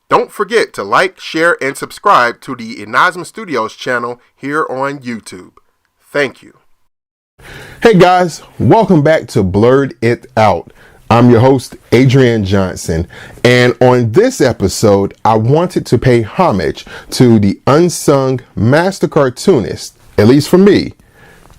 Don't forget to like, share, and subscribe to the Inazuma Studios channel here on YouTube. Thank you. Hey guys, welcome back to Blerd It Out. I'm your host, Adrian Johnson, and on this episode, I wanted to pay homage to the unsung master cartoonist, at least for me,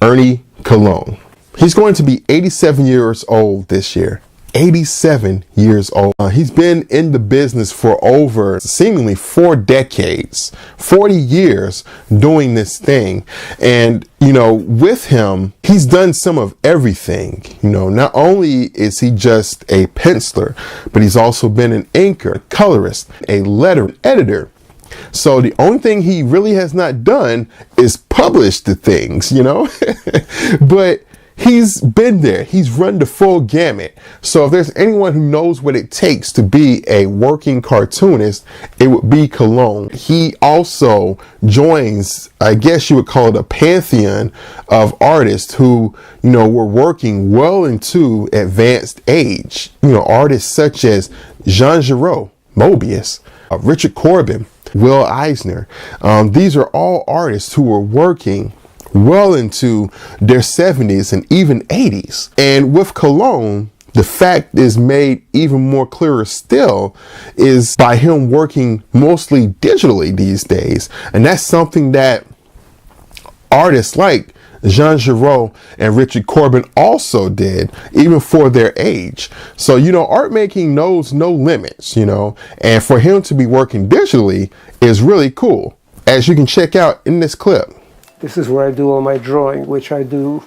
Ernie Colon. He's going to be 87 years old this year. 87 years old. He's been in the business for over seemingly 4 decades, 40 years doing this thing. And, with him, he's done some of everything. Not only is he just a penciler, but he's also been an inker, colorist, a letter editor. So the only thing he really has not done is publish the things, but he's been there. He's run the full gamut. So if there's anyone who knows what it takes to be a working cartoonist, it would be Colon. He also joins, I guess you would call it, a pantheon of artists who, were working well into advanced age. Artists such as Jean Giraud, Mobius, Richard Corbin, Will Eisner. These are all artists who were working well into their 70s and even 80s. And with Colon, the fact is made even more clearer still is by him working mostly digitally these days. And that's something that artists like Jean Giraud and Richard Corbin also did, even for their age. So, art making knows no limits, and for him to be working digitally is really cool, as you can check out in this clip. This is where I do all my drawing, which I do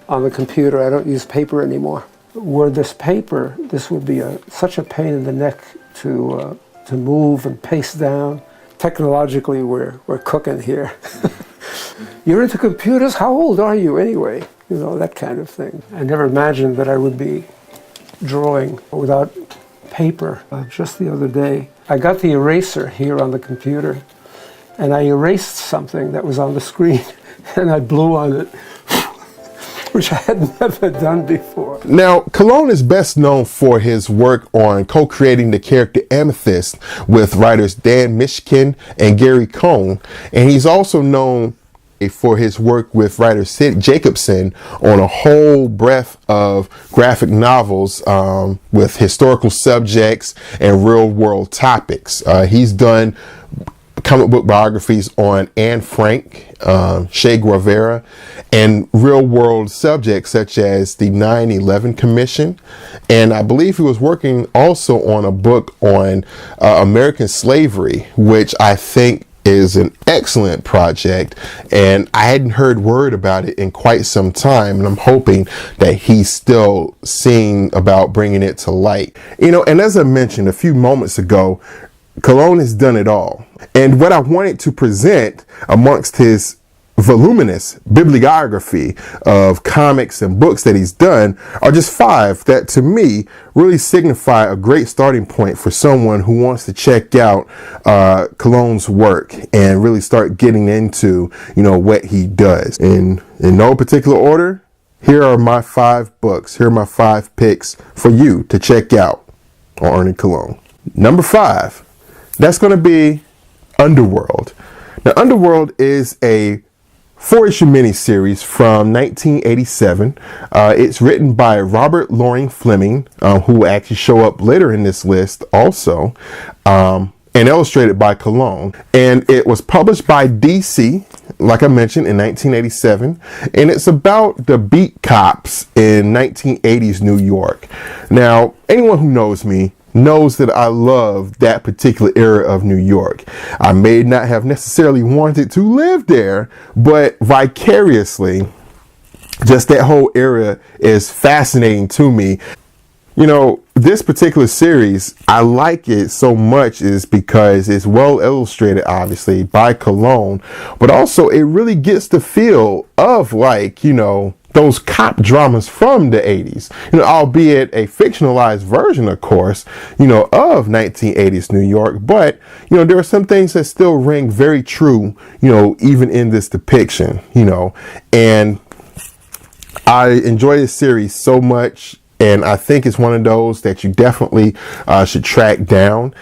on the computer. I don't use paper anymore. Were this paper, this would be such a pain in the neck to move and paste down. Technologically, we're cooking here. You're into computers? How old are you anyway? That kind of thing. I never imagined that I would be drawing without paper. Just the other day, I got the eraser here on the computer, and I erased something that was on the screen, and I blew on it, which I had never done before. Now, Colon is best known for his work on co-creating the character Amethyst with writers Dan Mishkin and Gary Cohn, and he's also known for his work with writer Sid Jacobson on a whole breadth of graphic novels with historical subjects and real-world topics. He's done comic book biographies on Anne Frank, Che Guevara, and real-world subjects such as the 9/11 Commission. And I believe he was working also on a book on American slavery, which I think is an excellent project, and I hadn't heard word about it in quite some time, and I'm hoping that he's still seeing about bringing it to light. And as I mentioned a few moments ago, Colon has done it all. And what I wanted to present amongst his voluminous bibliography of comics and books that he's done are just 5 that to me really signify a great starting point for someone who wants to check out Colon's work and really start getting into what he does. In no particular order, here are my 5 books. Here are my 5 picks for you to check out on Ernie Colon. Number 5, that's going to be Underworld. Now, Underworld is a 4-issue miniseries from 1987. It's written by Robert Loring Fleming, who will actually show up later in this list also, and illustrated by Colon. And it was published by DC, like I mentioned, in 1987. And it's about the beat cops in 1980s New York. Now, anyone who knows me knows that I love that particular era of New York. I may not have necessarily wanted to live there, but vicariously, just that whole era is fascinating to me. This particular series, I like it so much is because it's well illustrated, obviously, by Colon, but also it really gets the feel of those cop dramas from the 80s, albeit a fictionalized version, of course, of 1980s New York. But, there are some things that still ring very true, even in this depiction, and I enjoy this series so much. And I think it's one of those that you definitely should track down.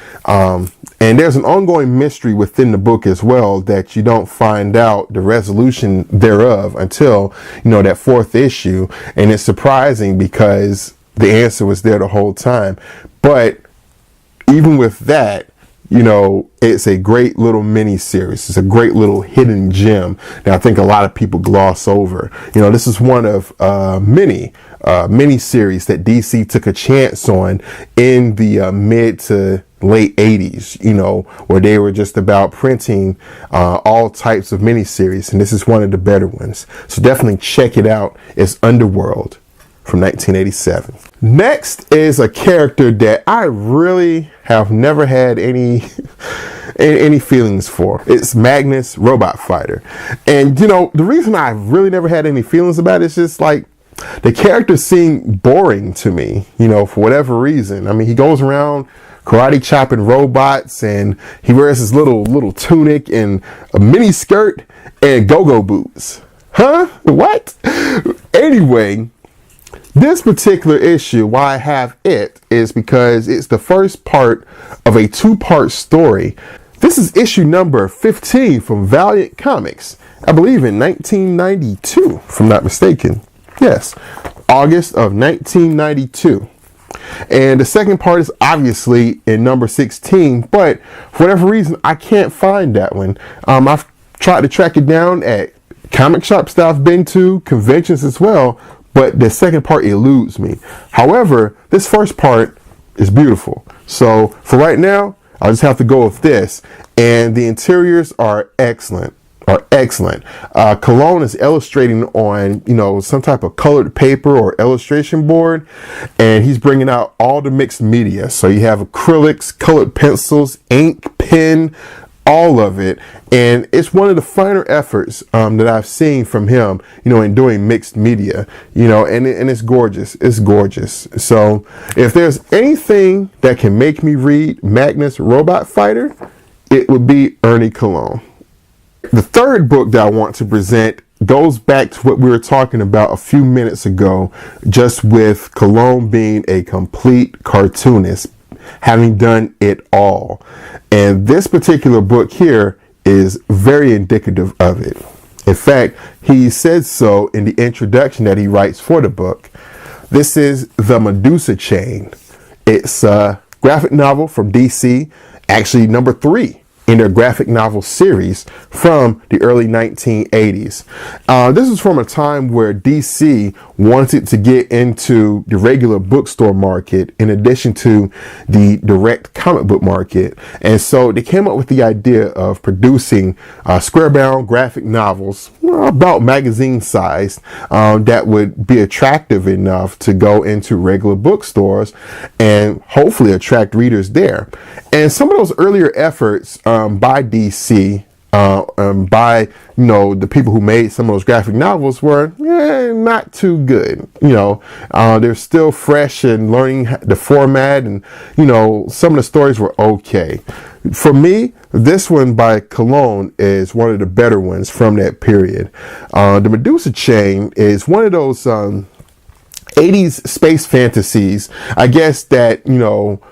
And there's an ongoing mystery within the book as well that you don't find out the resolution thereof until, that fourth issue. And it's surprising because the answer was there the whole time. But even with that, it's a great little mini series. It's a great little hidden gem that I think a lot of people gloss over. This is one of many series that DC took a chance on in the mid to late 80s, where they were just about printing all types of miniseries. And this is one of the better ones. So definitely check it out. It's Underworld from 1987. Next is a character that I really have never had any feelings for. It's Magnus, Robot Fighter. And the reason I really never had any feelings about it is just like the character seemed boring to me, for whatever reason. I mean, he goes around karate chopping robots, and he wears his little tunic and a mini skirt and go-go boots. Huh? What? Anyway, this particular issue, why I have it, is because it's the first part of a two-part story. This is issue number 15 from Valiant Comics, I believe in 1992, if I'm not mistaken. Yes, August of 1992. And the second part is obviously in number 16, but for whatever reason, I can't find that one. I've tried to track it down at comic shops that I've been to, conventions as well, but the second part eludes me. However, this first part is beautiful. So for right now, I'll just have to go with this. And the interiors are excellent. Colon is illustrating on, some type of colored paper or illustration board, and he's bringing out all the mixed media. So you have acrylics, colored pencils, ink, pen, all of it. And it's one of the finer efforts that I've seen from him, in doing mixed media, and it's gorgeous. It's gorgeous. So if there's anything that can make me read Magnus Robot Fighter, it would be Ernie Colon. The third book that I want to present goes back to what we were talking about a few minutes ago, just with Colon being a complete cartoonist, having done it all. And this particular book here is very indicative of it. In fact, he said so in the introduction that he writes for the book. This is the Medusa Chain. It's a graphic novel from DC, actually number 3 in their graphic novel series from the early 1980s. This is from a time where DC wanted to get into the regular bookstore market in addition to the direct comic book market. And so they came up with the idea of producing square-bound graphic novels, about magazine sized, that would be attractive enough to go into regular bookstores and hopefully attract readers there. And some of those earlier efforts by DC, by the people who made some of those graphic novels were not too good. They're still fresh and learning the format, and some of the stories were okay. For me, this one by Colon is one of the better ones from that period. The Medusa Chain is one of those 80s space fantasies, I guess, that,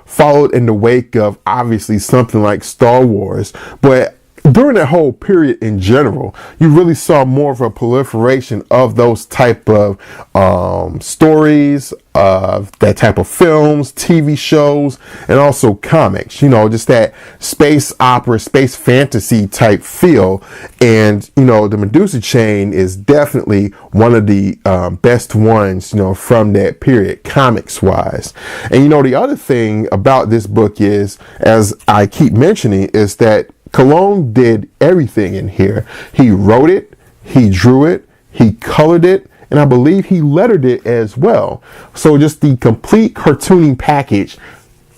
followed in the wake of obviously something like Star Wars. But during that whole period in general, you really saw more of a proliferation of those type of stories, of that type of films, TV shows, and also comics, just that space opera, space fantasy type feel. And, the Medusa Chain is definitely one of the best ones, from that period, comics wise. And, the other thing about this book is, as I keep mentioning, is that Colon did everything in here. He wrote it, he drew it, he colored it, and I believe he lettered it as well. So just the complete cartooning package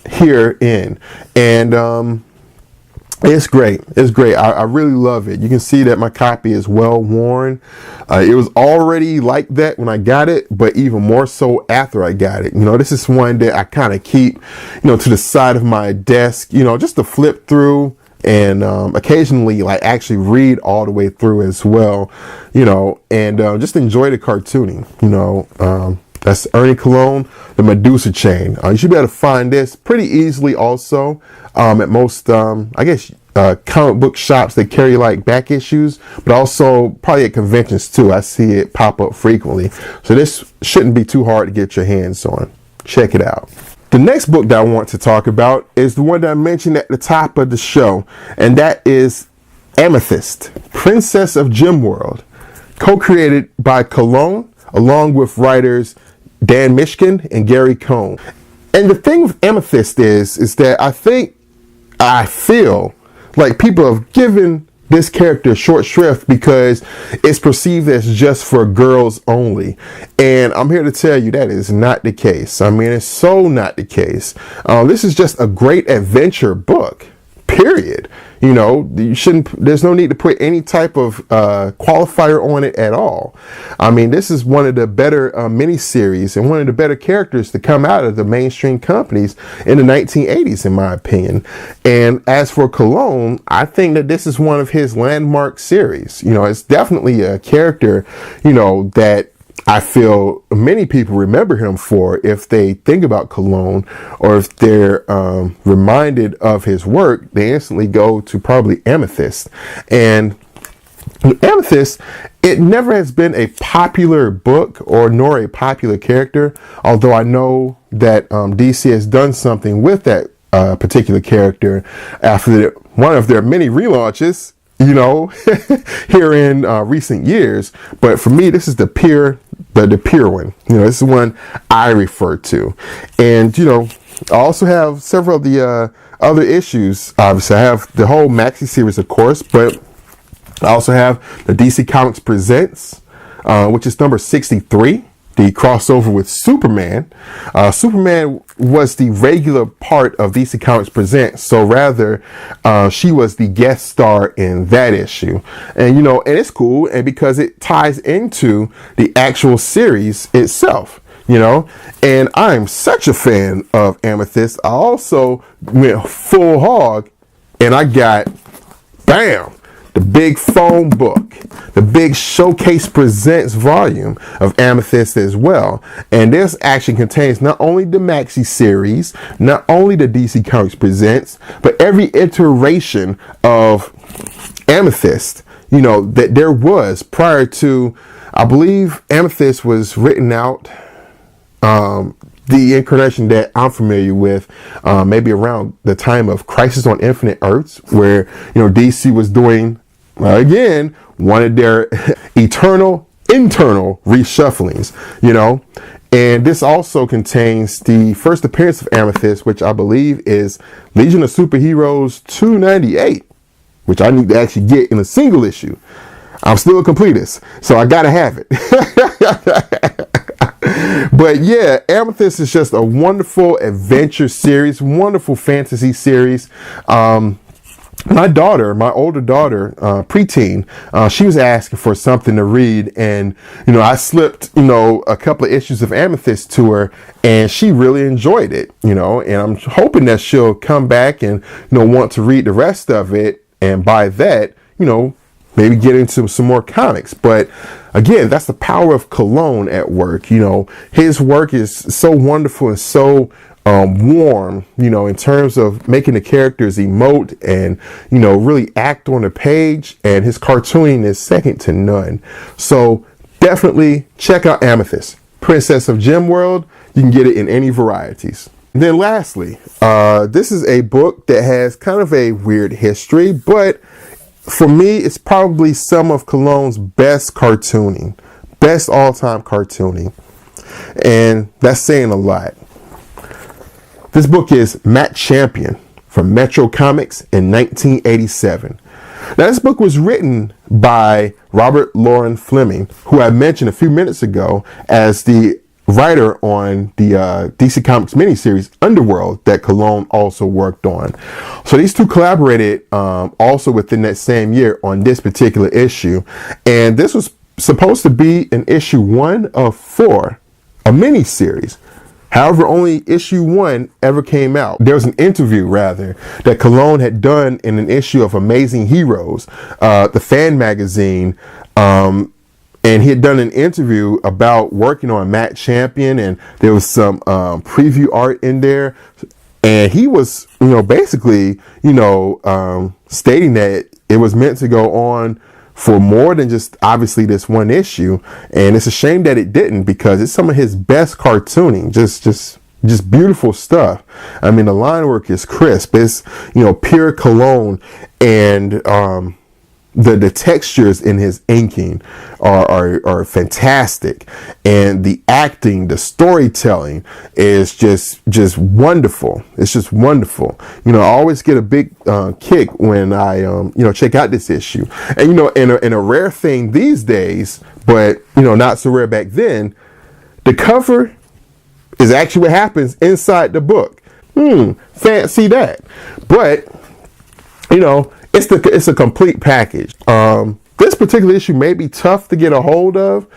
herein. And it's great. It's great. I really love it. You can see that my copy is well worn. It was already like that when I got it, but even more so after I got it. This is one that I kind of keep, to the side of my desk, just to flip through. And occasionally actually read all the way through as well, and just enjoy the cartooning, That's Ernie Colon, the Medusa Chain. You should be able to find this pretty easily also at most, I guess, comic book shops that carry like back issues, but also probably at conventions too. I see it pop up frequently. So this shouldn't be too hard to get your hands on. Check it out. The next book that I want to talk about is the one that I mentioned at the top of the show, and that is Amethyst, Princess of Gemworld, co-created by Colon along with writers Dan Mishkin and Gary Cohn. And the thing with Amethyst is that I feel like people have given this character short shrift because it's perceived as just for girls only. And I'm here to tell you that is not the case. I mean, it's so not the case. This is just a great adventure book, period. You know, there's no need to put any type of qualifier on it at all. I mean, this is one of the better miniseries and one of the better characters to come out of the mainstream companies in the 1980s, in my opinion. And as for Colon, I think that this is one of his landmark series. You know, it's definitely a character, you know, that I feel many people remember him for if they think about Colon, or if they're reminded of his work, they instantly go to probably Amethyst. And Amethyst, it never has been a popular book or nor a popular character, although I know that DC has done something with that particular character after one of their many relaunches, you know, here in recent years. But for me, this is the pure one. You know, this is the one I refer to. And, you know, I also have several of the other issues. Obviously, I have the whole Maxi series, of course, but I also have the DC Comics Presents, which is number 63. The crossover with Superman. Superman was the regular part of DC Comics Presents, so rather she was the guest star in that issue. And you know, and it's cool, and because it ties into the actual series itself, you know. And I'm such a fan of Amethyst. I also went full hog, and I got, bam, the big phone book, the big Showcase Presents volume of Amethyst as well. And this actually contains not only the Maxi series, not only the DC Comics Presents, but every iteration of Amethyst, you know, that there was prior to, I believe Amethyst was written out, the incarnation that I'm familiar with, maybe around the time of Crisis on Infinite Earths, where, you know, DC was doing, again, one of their internal reshufflings, you know. And this also contains the first appearance of Amethyst, which I believe is Legion of Superheroes 298, which I need to actually get in a single issue. I'm still a completist, so I gotta have it. But yeah, Amethyst is just a wonderful adventure series, wonderful fantasy series. My older daughter, preteen, she was asking for something to read, and, you know, I slipped, you know, a couple of issues of Amethyst to her, and she really enjoyed it, you know, and I'm hoping that she'll come back and, you know, want to read the rest of it, and by that, you know, maybe get into some more comics. But again, that's the power of Colon at work. You know, his work is so wonderful and so warm, you know, in terms of making the characters emote and, you know, really act on the page, and his cartooning is second to none. So definitely check out Amethyst, Princess of Gemworld. You can get it in any varieties. And then lastly, this is a book that has kind of a weird history, but for me, it's probably some of Colon's best cartooning, best all-time cartooning. And that's saying a lot. This book is Matt Champion from Metro Comics in 1987. Now, this book was written by Robert Loren Fleming, who I mentioned a few minutes ago as the writer on the DC Comics miniseries Underworld that Colon also worked on. So these two collaborated also within that same year on this particular issue. And this was supposed to be an issue 1 of 4, a miniseries. However, only issue 1 ever came out. There was an interview, rather, that Colon had done in an issue of Amazing Heroes, the fan magazine, And he had done an interview about working on Matt Champion, and there was some preview art in there. And he was, basically, stating that it was meant to go on for more than just obviously this one issue. And it's a shame that it didn't, because it's some of his best cartooning, just beautiful stuff. I mean, the line work is crisp. It's, pure Colon, and the textures in his inking are fantastic, and the acting, the storytelling is just wonderful. It's just wonderful. I always get a big kick when I check out this issue, and in a rare thing these days, but not so rare back then, the cover is actually what happens inside the book. Fancy that. But it's a complete package. This particular issue may be tough to get a hold of,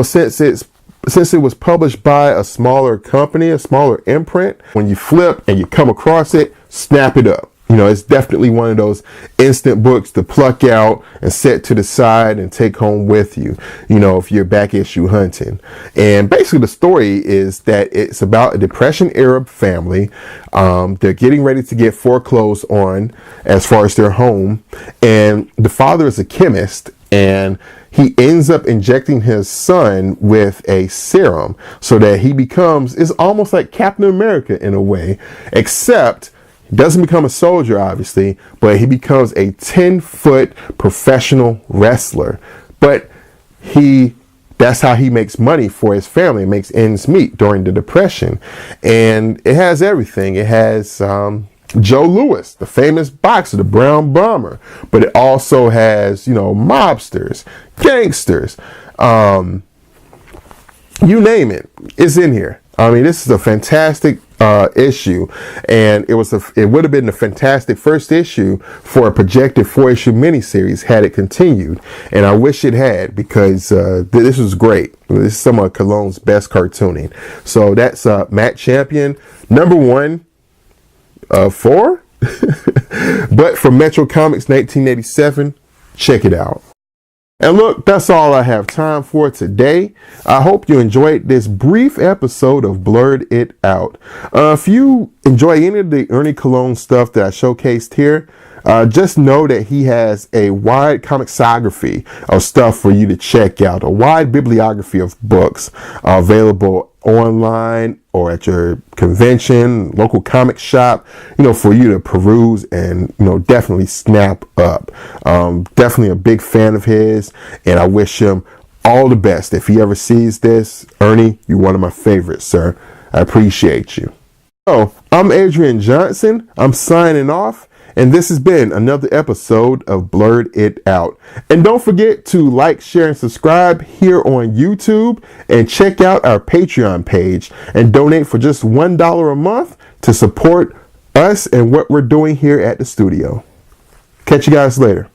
since it was published by a smaller company, a smaller imprint. When you flip and you come across it, snap it up. It's definitely one of those instant books to pluck out and set to the side and take home with you, if you're back issue hunting. And basically the story is that it's about a Depression era family. They're getting ready to get foreclosed on as far as their home. And the father is a chemist, and he ends up injecting his son with a serum so that he is almost like Captain America in a way, except he doesn't become a soldier, obviously, but he becomes a 10-foot professional wrestler. But that's how he makes money for his family, makes ends meet during the Depression. And it has everything. It has Joe Louis, the famous boxer, the Brown Bomber. But it also has, mobsters, gangsters, you name it, it's in here. I mean, this is a fantastic issue, and it would have been a fantastic first issue for a projected 4-issue miniseries had it continued, and I wish it had, because this was great. This is some of Colon's best cartooning. So that's Matt Champion, #1 of 4, but from Metro Comics 1987. Check it out. And look, that's all I have time for today. I hope you enjoyed this brief episode of Blerd It Out. If you enjoy any of the Ernie Colon stuff that I showcased here, just know that he has a wide comicsography of stuff for you to check out, a wide bibliography of books available online or at your convention, local comic shop, for you to peruse and, definitely snap up. Definitely a big fan of his, and I wish him all the best. If he ever sees this, Ernie, you're one of my favorites, sir. I appreciate you. So, I'm Adrian Johnson. I'm signing off. And this has been another episode of Blerd It Out. And don't forget to like, share, and subscribe here on YouTube. And check out our Patreon page. And donate for just $1 a month to support us and what we're doing here at the studio. Catch you guys later.